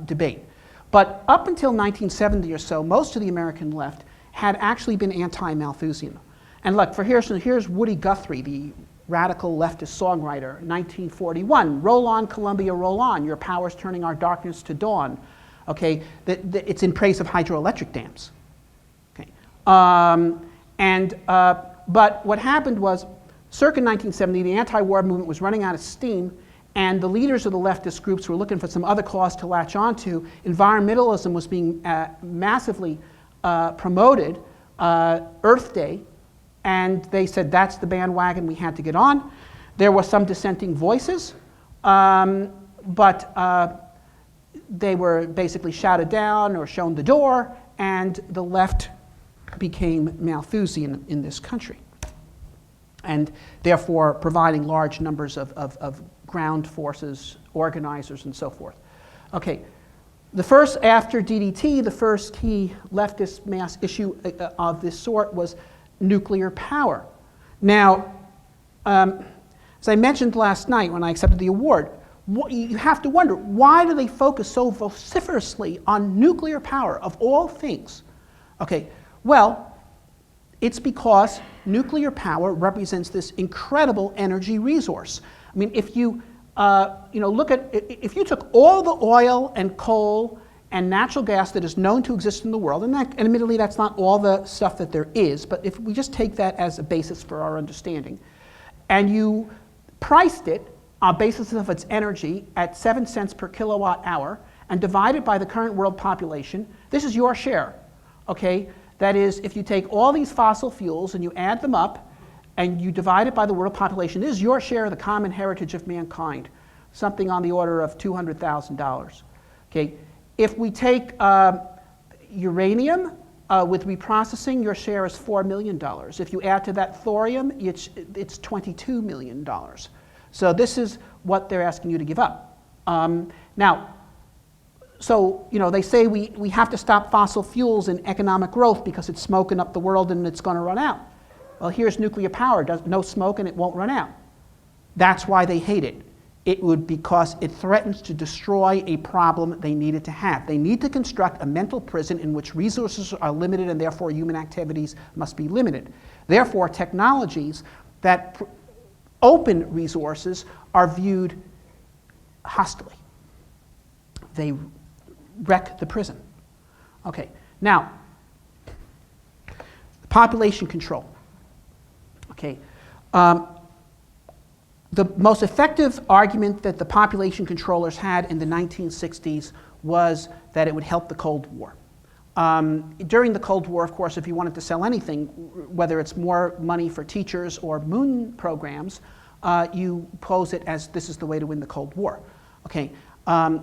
debate. But up until 1970 or so, most of the American left had actually been anti-Malthusian. And look, here's Woody Guthrie, the radical leftist songwriter, 1941. Roll on, Columbia, roll on. Your power's turning our darkness to dawn. Okay, it's in praise of hydroelectric dams. But what happened was, circa 1970, the anti-war movement was running out of steam, and the leaders of the leftist groups were looking for some other cause to latch onto. Environmentalism was being massively promoted, Earth Day, and they said that's the bandwagon we had to get on. There were some dissenting voices, but they were basically shouted down or shown the door, and the left became Malthusian in this country, and therefore providing large numbers of ground forces, organizers, and so forth. Okay, after DDT, the first key leftist mass issue of this sort was nuclear power. Now, as I mentioned last night when I accepted the award, you have to wonder, why do they focus so vociferously on nuclear power of all things? Okay. Well, it's because nuclear power represents this incredible energy resource. I mean, if you if you took all the oil and coal and natural gas that is known to exist in the world, and admittedly that's not all the stuff that there is, but if we just take that as a basis for our understanding, and you priced it on basis of its energy at 7 cents per kilowatt hour and divided by the current world population, this is your share, okay? That is, if you take all these fossil fuels and you add them up and you divide it by the world population, this is your share of the common heritage of mankind, something on the order of $200,000. Okay? If we take uranium with reprocessing, your share is $4 million. If you add to that thorium, it's $22 million. So this is what they're asking you to give up. Now, so, they say we have to stop fossil fuels and economic growth because it's smoking up the world and it's going to run out. Well, here's nuclear power. No smoke and it won't run out. That's why they hate it. Because it threatens to destroy a problem they needed to have. They need to construct a mental prison in which resources are limited and therefore human activities must be limited. Therefore, technologies that open resources are viewed hostilely. They wreck the prison. Okay, now, population control. Okay, the most effective argument that the population controllers had in the 1960s was that it would help the Cold War. During the Cold War, of course, if you wanted to sell anything, whether it's more money for teachers or moon programs, you pose it as this is the way to win the Cold War. Okay.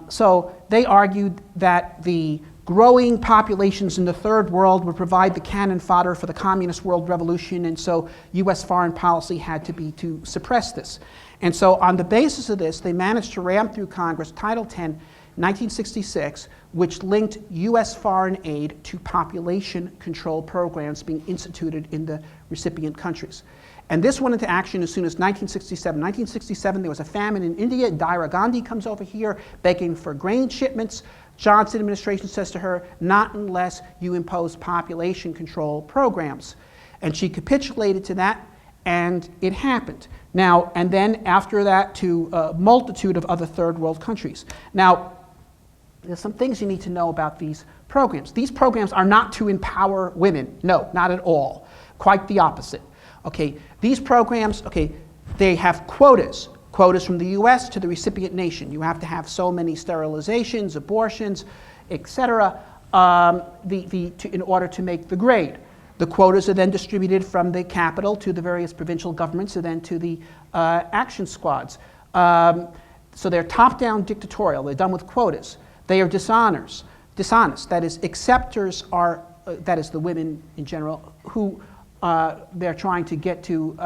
So they argued that the growing populations in the third world would provide the cannon fodder for the communist world revolution, and so US foreign policy had to be to suppress this. And so on the basis of this, they managed to ram through Congress Title 10, 1966, which linked US foreign aid to population control programs being instituted in the recipient countries. And this went into action as soon as 1967. 1967, there was a famine in India. Indira Gandhi comes over here begging for grain shipments. Johnson administration says to her, not unless you impose population control programs. And she capitulated to that, and it happened. Now, and then after that to a multitude of other third world countries. Now, there's some things you need to know about these programs. These programs are not to empower women. No, not at all. Quite the opposite. Okay, these programs, okay, they have quotas. Quotas from the US to the recipient nation. You have to have so many sterilizations, abortions, etc. In order to make the grade. The quotas are then distributed from the capital to the various provincial governments and then to the action squads. So they're top-down dictatorial. They're done with quotas. They are dishonest. That is, acceptors are, that is the women in general, who they're trying to get to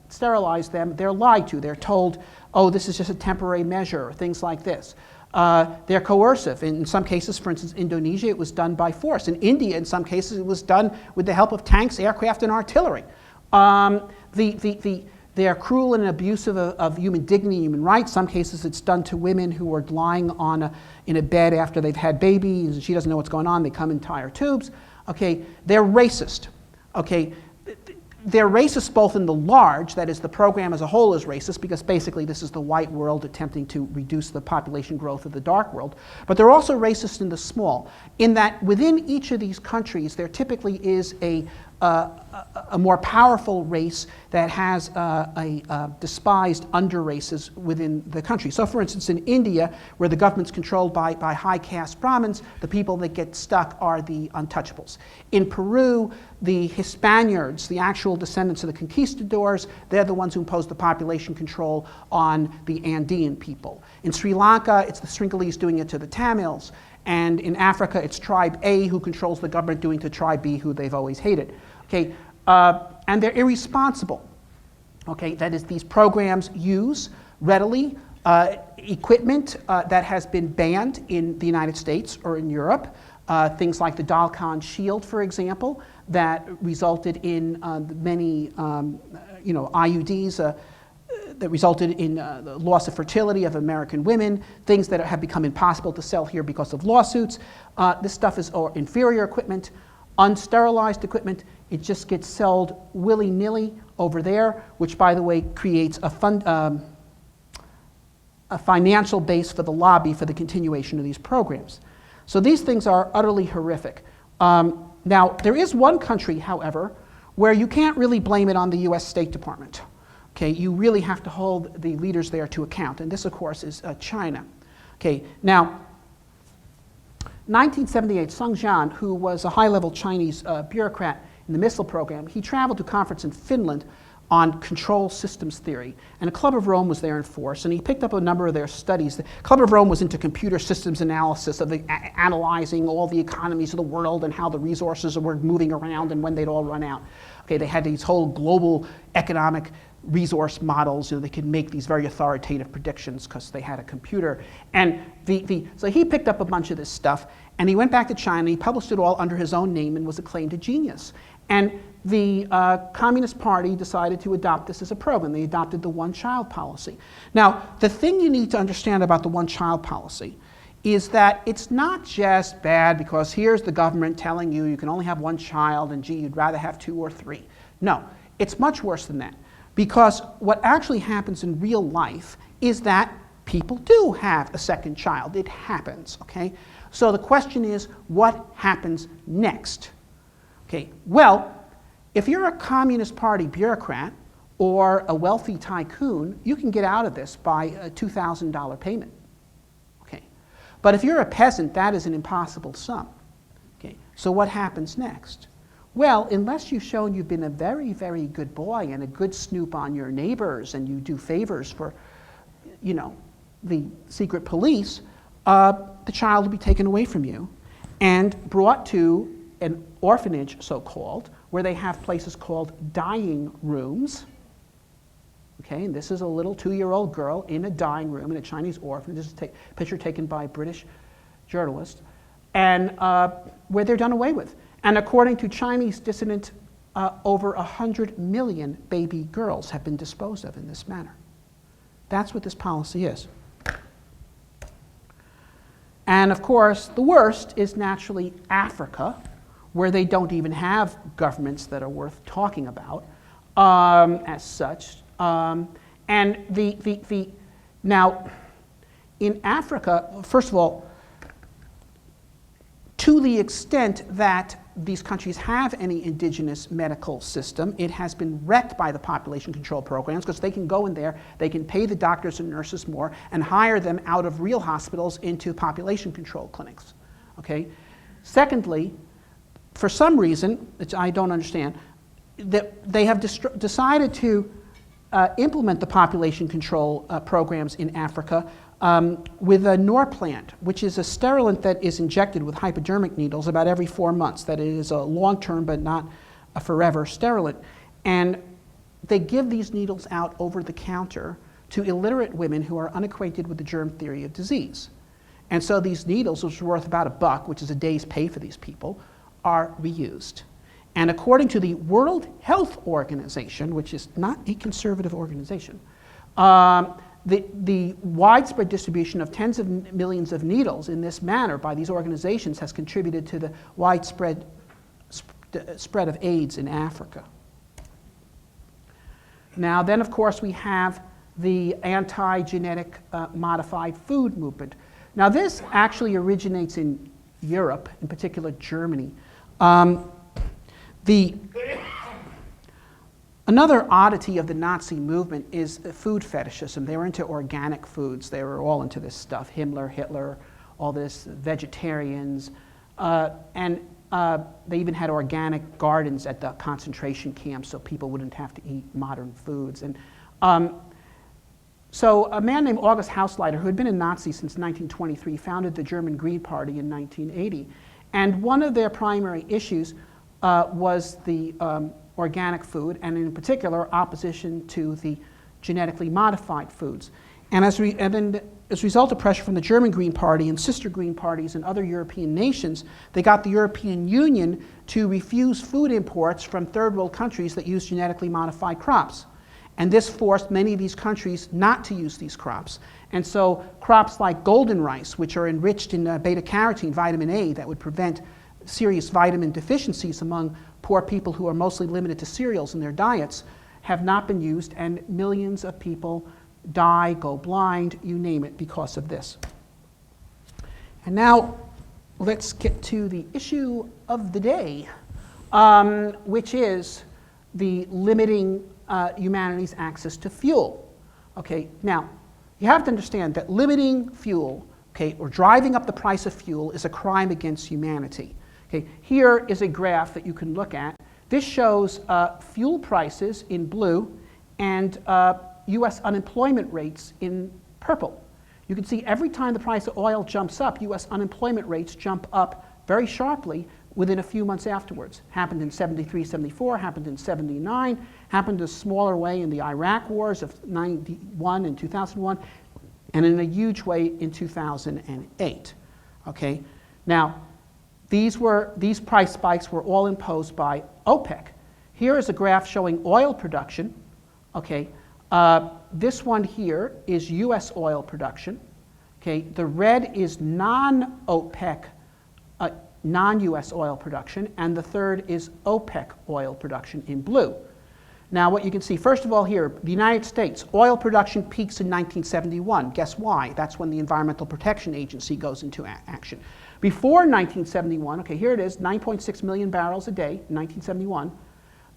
sterilize them. They're lied to. They're told, oh, this is just a temporary measure, or things like this. They're coercive. In some cases, for instance, Indonesia, it was done by force. In India, in some cases, it was done with the help of tanks, aircraft, and artillery. They are cruel and abusive of human dignity and human rights. Some cases, it's done to women who are lying in a bed after they've had babies, and she doesn't know what's going on. They come in tire tubes. Okay, they're racist. Okay, they're racist both in the large, that is, the program as a whole is racist because basically this is the white world attempting to reduce the population growth of the dark world, but they're also racist in the small, in that within each of these countries there typically is a more powerful race that has despised under races within the country. So for instance, in India, where the government's controlled by high caste Brahmins, the people that get stuck are the untouchables. In Peru, the Hispaniards, the actual descendants of the conquistadors, they're the ones who impose the population control on the Andean people. In Sri Lanka, it's the Sringhalese doing it to the Tamils. And in Africa, it's tribe A who controls the government doing to tribe B who they've always hated. Okay, and they're irresponsible. Okay, that is, these programs use readily equipment that has been banned in the United States or in Europe. Things like the Dalkhan shield, for example, that resulted in many IUDs that resulted in the loss of fertility of American women, things that have become impossible to sell here because of lawsuits. This stuff is inferior equipment, unsterilized equipment. It just gets sold willy-nilly over there, which, by the way, creates a financial base for the lobby for the continuation of these programs. So these things are utterly horrific. Now, there is one country, however, where you can't really blame it on the US State Department. Okay, you really have to hold the leaders there to account, and this, of course, is China. Okay, now, 1978, Sung Jian, who was a high-level Chinese bureaucrat in the missile program, he traveled to a conference in Finland on control systems theory, and the Club of Rome was there in force, and he picked up a number of their studies. The Club of Rome was into computer systems analysis, of analyzing all the economies of the world and how the resources were moving around and when they'd all run out. Okay, they had these whole global economic resource models. They could make these very authoritative predictions because they had a computer. And so he picked up a bunch of this stuff, and he went back to China. He published it all under his own name and was acclaimed a genius. And the Communist Party decided to adopt this as a program. They adopted the one-child policy. Now, the thing you need to understand about the one-child policy is that it's not just bad because here's the government telling you you can only have one child and gee, you'd rather have 2 or 3. No, it's much worse than that. Because what actually happens in real life is that people do have a second child. It happens, okay? So the question is, what happens next? Okay, well, if you're a Communist Party bureaucrat or a wealthy tycoon, you can get out of this by a $2,000 payment. Okay, but if you're a peasant, that is an impossible sum. Okay, so what happens next? Well, unless you've shown you've been a very, very good boy and a good snoop on your neighbors and you do favors for, the secret police, the child will be taken away from you and brought to an orphanage, so-called, where they have places called dying rooms. Okay, and this is a little 2-year-old girl in a dying room in a Chinese orphanage. This is a picture taken by a British journalist, and where they're done away with. And according to Chinese dissident, over 100 million baby girls have been disposed of in this manner. That's what this policy is. And of course, the worst is naturally Africa, where they don't even have governments that are worth talking about as such. And now, in Africa, first of all, To the extent that these countries have any indigenous medical system, it has been wrecked by the population control programs, because they can go in there, they can pay the doctors and nurses more and hire them out of real hospitals into population control clinics. Okay? Secondly, for some reason, which I don't understand, that they have decided to implement the population control programs in Africa with a Norplant, which is a sterilant that is injected with hypodermic needles about every 4 months. That it is a long-term but not a forever sterilant. And they give these needles out over the counter to illiterate women who are unacquainted with the germ theory of disease. And so these needles, which are worth about $1, which is a day's pay for these people, are reused. And according to the World Health Organization, which is not a conservative organization, the widespread distribution of tens of millions of needles in this manner by these organizations has contributed to the widespread spread of AIDS in Africa. Now then, of course, we have the anti-genetic modified food movement. Now this actually originates in Europe, in particular Germany. Another oddity of the Nazi movement is food fetishism. They were into organic foods. They were all into this stuff. Himmler, Hitler, all this, vegetarians. And they even had organic gardens at the concentration camps so people wouldn't have to eat modern foods. And so a man named August Hausleiter, who had been a Nazi since 1923, founded the German Green Party in 1980. And one of their primary issues was the organic food, and in particular opposition to the genetically modified foods. And as a result of pressure from the German Green Party and sister Green Parties in other European nations, they got the European Union to refuse food imports from third world countries that use genetically modified crops. And this forced many of these countries not to use these crops. And so crops like golden rice, which are enriched in beta-carotene, vitamin A, that would prevent serious vitamin deficiencies among poor people who are mostly limited to cereals in their diets, have not been used, and millions of people die, go blind, you name it, because of this. And now let's get to the issue of the day, which is the limiting humanity's access to fuel. Okay, now you have to understand that limiting fuel, okay, or driving up the price of fuel is a crime against humanity. Okay, here is a graph that you can look at. This shows fuel prices in blue and US unemployment rates in purple. You can see every time the price of oil jumps up, US unemployment rates jump up very sharply within a few months afterwards. Happened in 73, 74, happened in 79, happened in a smaller way in the Iraq wars of 91 and 2001, and in a huge way in 2008. Okay, now these price spikes were all imposed by OPEC. Here is a graph showing oil production. Okay, this one here is U.S. oil production. Okay, the red is non-OPEC, non-U.S. oil production, and the third is OPEC oil production in blue. Now what you can see, first of all here, the United States, oil production peaks in 1971. Guess why? That's when the Environmental Protection Agency goes into action. Before 1971, okay, here it is, 9.6 million barrels a day in 1971.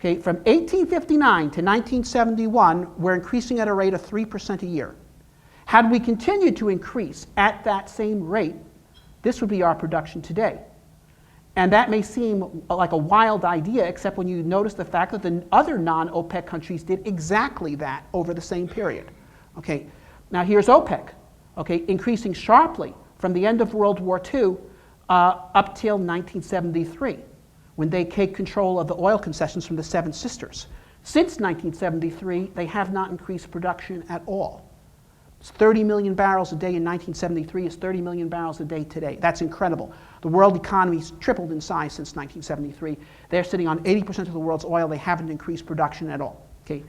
Okay, from 1859 to 1971, we're increasing at a rate of 3% a year. Had we continued to increase at that same rate, this would be our production today. And that may seem like a wild idea, except when you notice the fact that the other non-OPEC countries did exactly that over the same period. Okay, now here's OPEC, okay, increasing sharply from the end of World War II up till 1973, when they take control of the oil concessions from the Seven Sisters. Since 1973, they have not increased production at all. It's 30 million barrels a day in 1973 is 30 million barrels a day today. That's incredible. The world economy's tripled in size since 1973. They're sitting on 80% of the world's oil. They haven't increased production at all. Okay?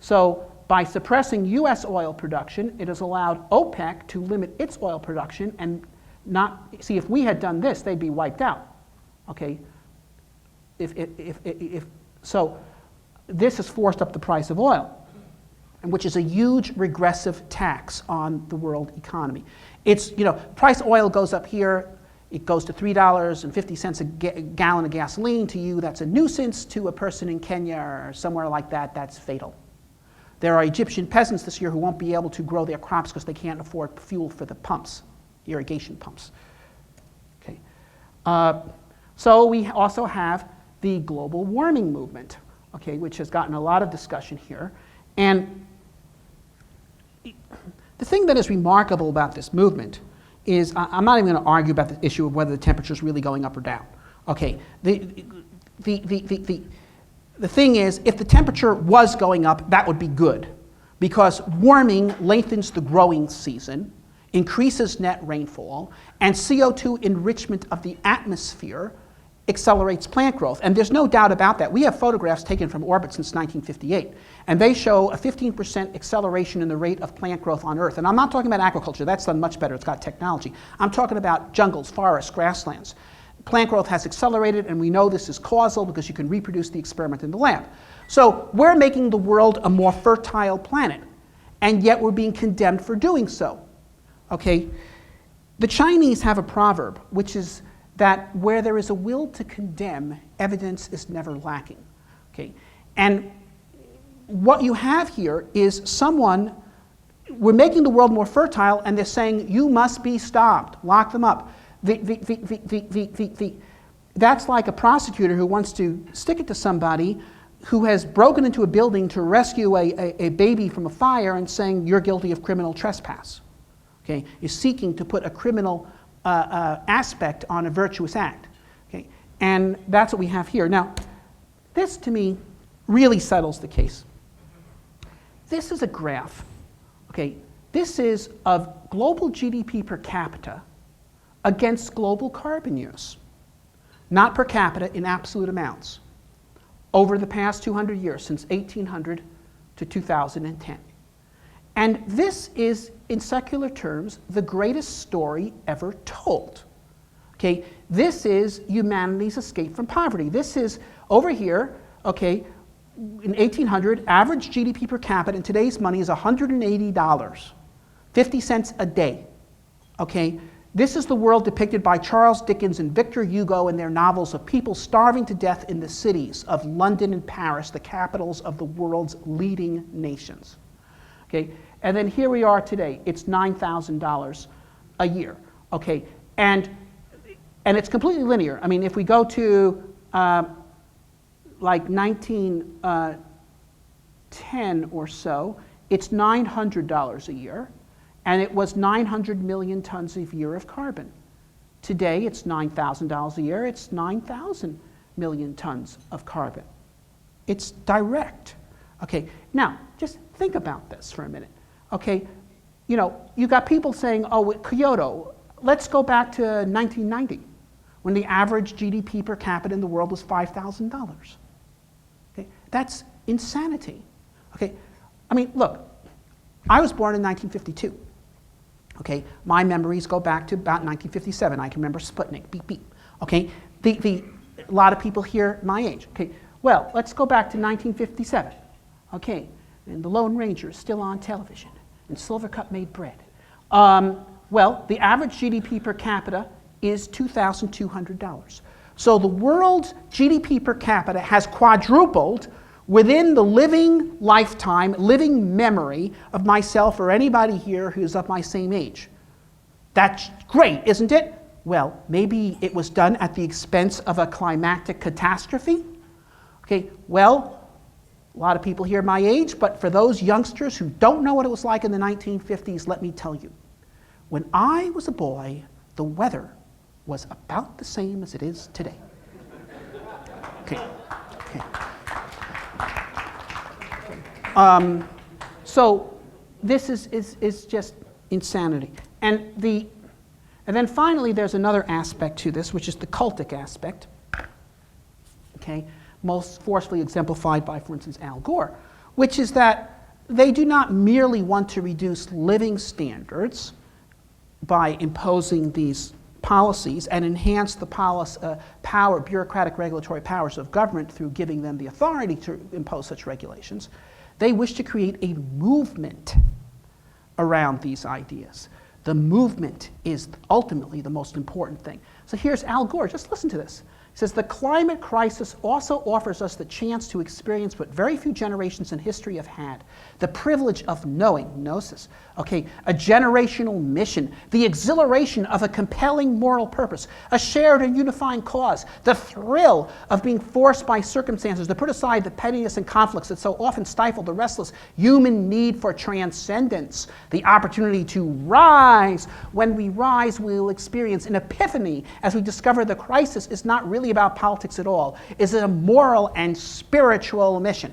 So by suppressing U.S. oil production, it has allowed OPEC to limit its oil production and not, see, if we had done this, they'd be wiped out. Okay? So this has forced up the price of oil, and which is a huge regressive tax on the world economy. It's, you know, price of oil goes up here, it goes to $3.50 a gallon of gasoline. To you, that's a nuisance. To a person in Kenya or somewhere like that, that's fatal. There are Egyptian peasants this year who won't be able to grow their crops because they can't afford fuel for the pumps, irrigation pumps. Okay. So we also have the global warming movement, okay, which has gotten a lot of discussion here. And the thing that is remarkable about this movement is, I'm not even going to argue about the issue of whether the temperature is really going up or down. Okay, the thing is, if the temperature was going up, that would be good, because warming lengthens the growing season, increases net rainfall, and CO2 enrichment of the atmosphere accelerates plant growth. And there's no doubt about that. We have photographs taken from orbit since 1958, and they show a 15% acceleration in the rate of plant growth on Earth. And I'm not talking about agriculture. That's done much better. It's got technology. I'm talking about jungles, forests, grasslands. Plant growth has accelerated, and we know this is causal because you can reproduce the experiment in the lab. So we're making the world a more fertile planet, and yet we're being condemned for doing so. Okay? The Chinese have a proverb, which is that where there is a will to condemn, evidence is never lacking. Okay? And what you have here is someone, we're making the world more fertile, and they're saying, you must be stopped, lock them up. That's like a prosecutor who wants to stick it to somebody who has broken into a building to rescue a baby from a fire and saying, you're guilty of criminal trespass. Okay? Is seeking to put a criminal aspect on a virtuous act. Okay? And that's what we have here. Now, this to me really settles the case. This is a graph. Okay? This is of global GDP per capita against global carbon use, not per capita, in absolute amounts, over the past 200 years, since 1800 to 2010. And this is, in secular terms, the greatest story ever told. Okay, this is humanity's escape from poverty. This is, over here, okay, in 1800, average GDP per capita in today's money is $180, 50 cents a day. Okay, this is the world depicted by Charles Dickens and Victor Hugo in their novels of people starving to death in the cities of London and Paris, the capitals of the world's leading nations. Okay, and then here we are today. It's $9,000 a year. Okay, and it's completely linear. I mean, if we go to like 1910 or so, it's $900 a year. And it was 900 million tons a year of carbon. Today, it's $9,000 a year. It's 9,000 million tons of carbon. It's direct. Okay, now, just think about this for a minute. Okay, you know, you got people saying, oh, Kyoto, let's go back to 1990, when the average GDP per capita in the world was $5,000. Okay, that's insanity. Okay, I mean, look, I was born in 1952. Okay, my memories go back to about 1957. I can remember Sputnik, beep, beep. Okay, a lot of people here my age. Okay, well, let's go back to 1957. Okay, and the Lone Ranger is still on television, and Silvercup made bread. Well, the average GDP per capita is $2,200. So the world's GDP per capita has quadrupled within the living lifetime, living memory of myself or anybody here who's of my same age. That's great, isn't it? Well, maybe it was done at the expense of a climatic catastrophe. Okay, well, a lot of people here my age, but for those youngsters who don't know what it was like in the 1950s, let me tell you. When I was a boy, the weather was about the same as it is today. Okay, okay. So this is just insanity. And then finally, there's another aspect to this, which is the cultic aspect, okay, most forcefully exemplified by, for instance, Al Gore, which is that they do not merely want to reduce living standards by imposing these policies and enhance the bureaucratic regulatory powers of government through giving them the authority to impose such regulations. They wish to create a movement around these ideas. The movement is ultimately the most important thing. So here's Al Gore. Just listen to this. He says, the climate crisis also offers us the chance to experience what very few generations in history have had. The privilege of knowing, gnosis, okay, a generational mission, the exhilaration of a compelling moral purpose, a shared and unifying cause, the thrill of being forced by circumstances to put aside the pettiness and conflicts that so often stifle the restless human need for transcendence, the opportunity to rise. When we rise, we will experience an epiphany as we discover the crisis is not really about politics at all. It's a moral and spiritual mission.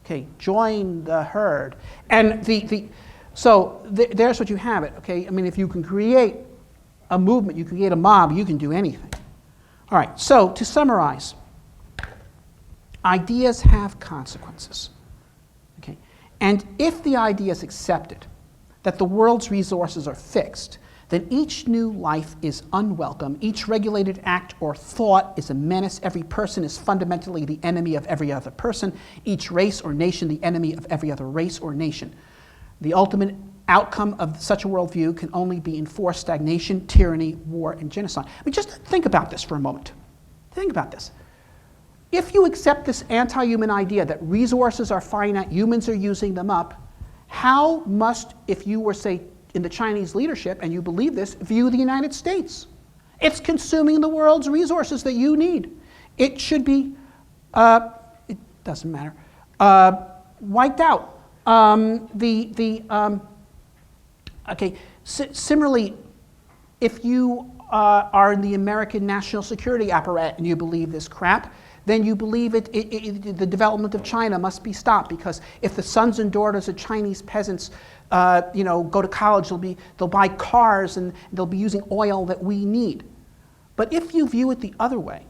Okay, join the herd. And there's what you have it, okay? I mean, if you can create a movement, you can create a mob, you can do anything. All right, so to summarize, ideas have consequences, okay? And if the idea is accepted that the world's resources are fixed, then each new life is unwelcome. Each regulated act or thought is a menace. Every person is fundamentally the enemy of every other person. Each race or nation the enemy of every other race or nation. The ultimate outcome of such a worldview can only be enforced stagnation, tyranny, war, and genocide. I mean, just think about this for a moment. Think about this. If you accept this anti-human idea that resources are finite, humans are using them up, how must, if you were, say, in the Chinese leadership, and you believe this, view the United States? It's consuming the world's resources that you need. It should be, it doesn't matter, wiped out. Similarly, if you are in the American national security apparatus and you believe this crap, then you believe the development of China must be stopped, because if the sons and daughters of Chinese peasants go to college, they'll buy cars and they'll be using oil that we need. But if you view it the other way,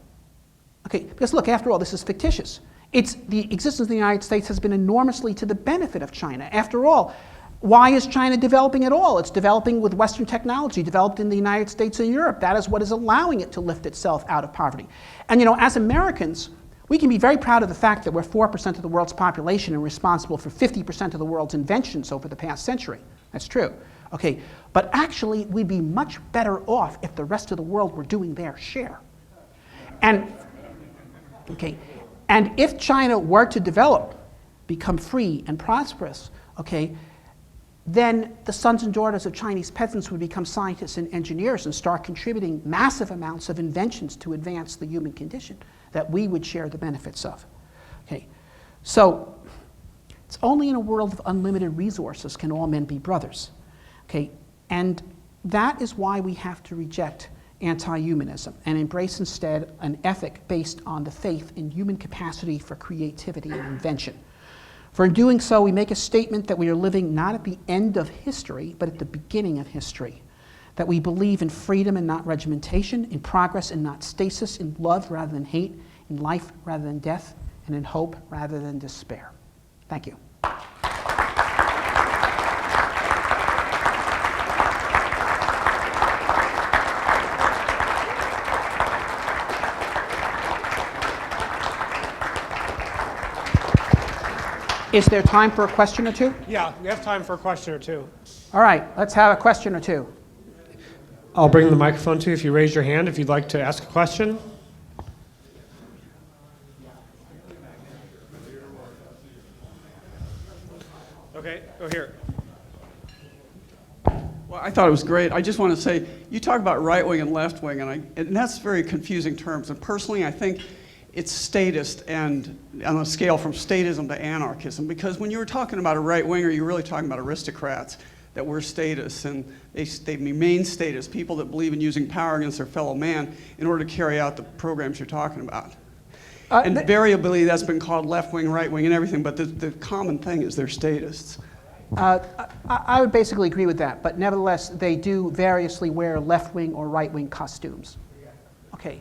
okay, because look, after all, this is fictitious. The existence of the United States has been enormously to the benefit of China. After all, why is China developing at all? It's developing with Western technology developed in the United States and Europe. That is what is allowing it to lift itself out of poverty. And as Americans, we can be very proud of the fact that we're 4% of the world's population and responsible for 50% of the world's inventions over the past century. That's true. Okay, but actually, we'd be much better off if the rest of the world were doing their share. And if China were to develop, become free and prosperous, okay, then the sons and daughters of Chinese peasants would become scientists and engineers and start contributing massive amounts of inventions to advance the human condition that we would share the benefits of. Okay, so it's only in a world of unlimited resources can all men be brothers. Okay, and that is why we have to reject anti-humanism and embrace instead an ethic based on the faith in human capacity for creativity and invention. For in doing so, we make a statement that we are living not at the end of history, but at the beginning of history. That we believe in freedom and not regimentation, in progress and not stasis, in love rather than hate, in life rather than death, and in hope rather than despair. Thank you. Is there time for a question or two? Yeah, we have time for a question or two. All right, let's have a question or two. I'll bring the microphone to you if you raise your hand if you'd like to ask a question. Okay, go here. Well, I thought it was great. I just want to say, you talk about right wing and left wing, and that's very confusing terms. And personally, I think it's statist and on a scale from statism to anarchism, because when you were talking about a right winger, you were really talking about aristocrats that were statists, and they remain statists, people that believe in using power against their fellow man in order to carry out the programs you're talking about. And variably, that's been called left wing, right wing, and everything, but the common thing is they're statists. I would basically agree with that, but nevertheless, they do variously wear left wing or right wing costumes. Okay.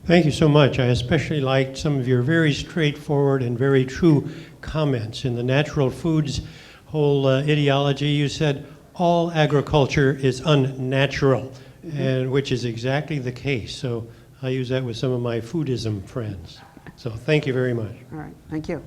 Thank you so much. I especially liked some of your very straightforward and very true comments. In the natural foods whole ideology, you said all agriculture is unnatural, and which is exactly the case. So I use that with some of my foodism friends. So thank you very much. All right, thank you.